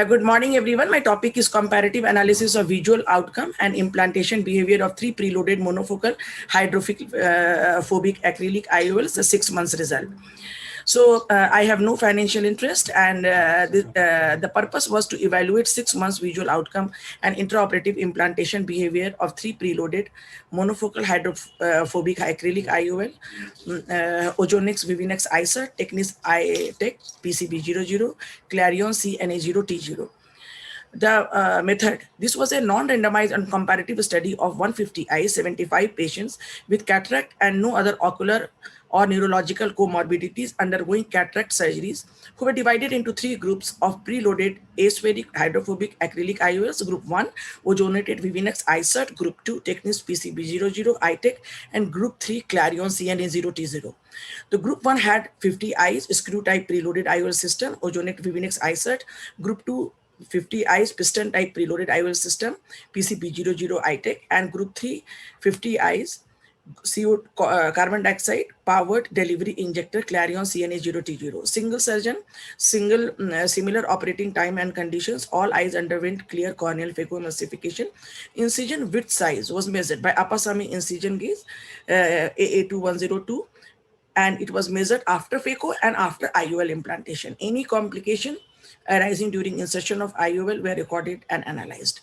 Good morning, everyone. My topic is comparative analysis of visual outcome and implantation behavior of 3 preloaded monofocal hydrophobic acrylic IOLs, the 6 months result. So I have no financial interest, and the purpose was to evaluate 6 months visual outcome and intraoperative implantation behavior of 3 preloaded monofocal hydrophobic acrylic IOL, Ozonex Vivinex ICER, Technis iTech PCB00, Clarion CNA0T0. The method, this was a non-randomized and comparative study of 150 eyes, 75 patients with cataract and no other ocular or neurological comorbidities undergoing cataract surgeries, who were divided into 3 groups of preloaded aspheric hydrophobic acrylic IOLs. Group 1, Ozonated Vivinex ICERT. Group 2, Technis PCB00 iTech. And Group 3, Clarion CNA0T0. The Group 1 had 50 eyes, screw type preloaded IOL system, Ozonated Vivinex ICERT. Group 2, 50 eyes piston type preloaded IOL system, PCB00 iTech. And Group 3, 50 eyes CO carbon dioxide powered delivery injector, Clarion CNA0T0. Single surgeon, similar operating time and conditions. All eyes underwent clear corneal phacoemulsification. Incision width size was measured by Apasamy incision gauge AA2102, and it was measured after phaco and after IOL implantation. Any complication arising during insertion of IOL were recorded and analyzed.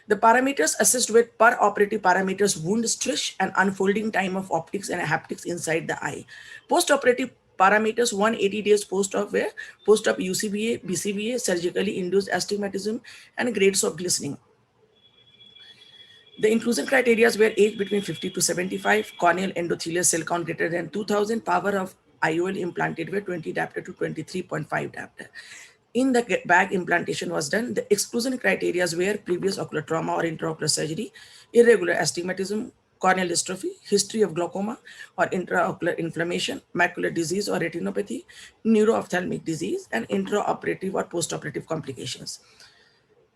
The parameters assessed with per operative parameters wound stretch and unfolding time of optics and haptics inside the eye. Post-operative parameters 180 days post-op were post-op UCBA, BCBA, surgically induced astigmatism, and grades of glistening. The inclusion criteria were age between 50 to 75, corneal endothelial cell count greater than 2000, power of IOL implanted were 20 diopter to 23.5 diopter. In the bag implantation was done, the exclusion criteria were previous ocular trauma or intraocular surgery, irregular astigmatism, corneal dystrophy, history of glaucoma or intraocular inflammation, macular disease or retinopathy, neuroophthalmic disease, and intraoperative or postoperative complications.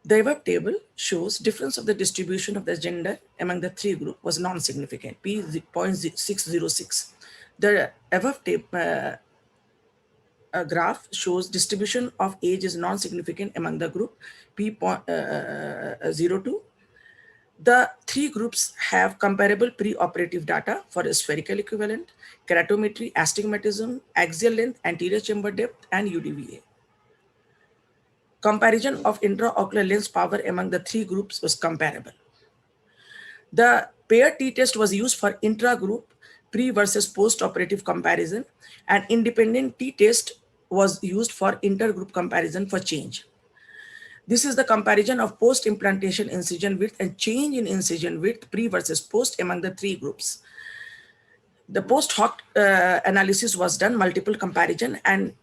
The above table shows difference of the distribution of the gender among the 3 groups was non-significant, P 0.606. The above table graph shows distribution of age is non-significant among the group P02. The 3 groups have comparable pre-operative data for a spherical equivalent, keratometry, astigmatism, axial length, anterior chamber depth, and UDVA. Comparison of intraocular lens power among the 3 groups was comparable. The pair t-test was used for intra-group pre versus post-operative comparison, and independent t-test was used for intergroup comparison for change. This is the comparison of post-implantation incision width and change in incision width pre versus post among the 3 groups. The post-hoc analysis was done, multiple comparison, and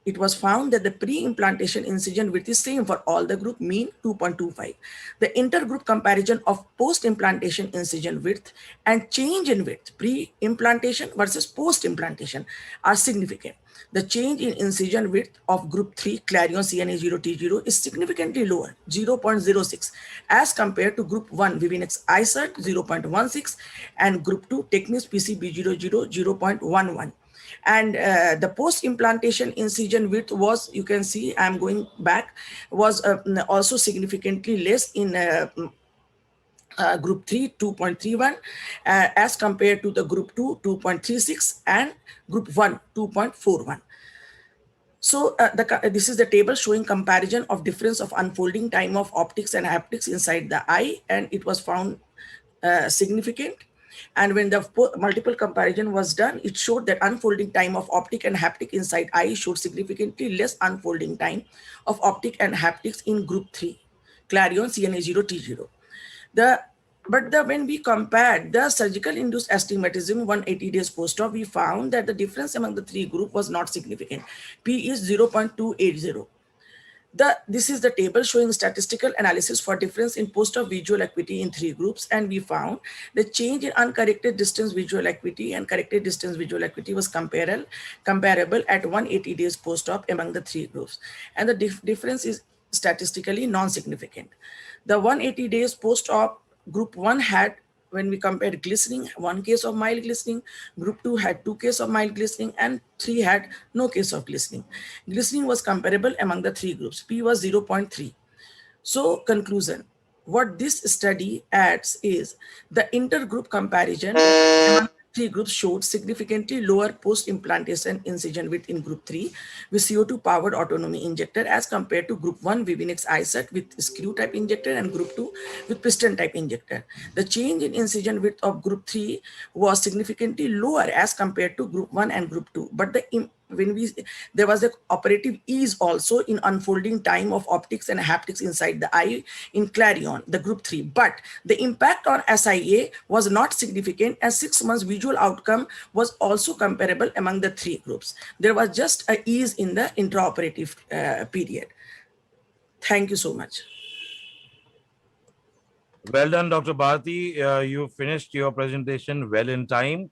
it was found that the pre-implantation incision width is same for all the group, mean 2.25. The intergroup comparison of post-implantation incision width and change in width, pre-implantation versus post-implantation, are significant. The change in incision width of group 3 Clarion CNA0T0 is significantly lower, 0.06, as compared to group 1 Vivinex ICERT 0.16 and group 2 Technis PCB00 0.11. And the post-implantation incision width was, you can see, I'm going back, was also significantly less in group 3 2.31 as compared to the group 2 2.36 and group 1 2.41. So this is the table showing comparison of difference of unfolding time of optics and haptics inside the eye, and it was found significant. And when the multiple comparison was done, it showed that unfolding time of optic and haptic inside eye showed significantly less unfolding time of optic and haptics in group 3, Clarion CNA0T0. When we compared the surgical induced astigmatism 180 days post-op, we found that the difference among the 3 groups was not significant. P is 0.280. This is the table showing statistical analysis for difference in post-op visual acuity in 3 groups, and we found the change in uncorrected distance visual acuity and corrected distance visual acuity was comparable at 180 days post-op among the 3 groups, and the difference is statistically non-significant. The 180 days post-op group 1 had when we compared glistening, 1 case of mild glistening, group 2 had 2 cases of mild glistening, and 3 had no case of glistening. Glistening was comparable among the 3 groups. P was 0.3. So conclusion, what this study adds is the intergroup comparison among 3 groups showed significantly lower post-implantation incision width in group 3 with CO2 powered autonomy injector as compared to group 1 Vivinex ISET with screw type injector and group 2 with piston type injector. The change in incision width of group 3 was significantly lower as compared to group 1 and group 2, but there was the operative ease also in unfolding time of optics and haptics inside the eye in Clarion, the group 3. But the impact on SIA was not significant, as 6 months visual outcome was also comparable among the 3 groups. There was just a ease in the intraoperative period. Thank you so much. Well done, Dr. Bharti. You finished your presentation well in time.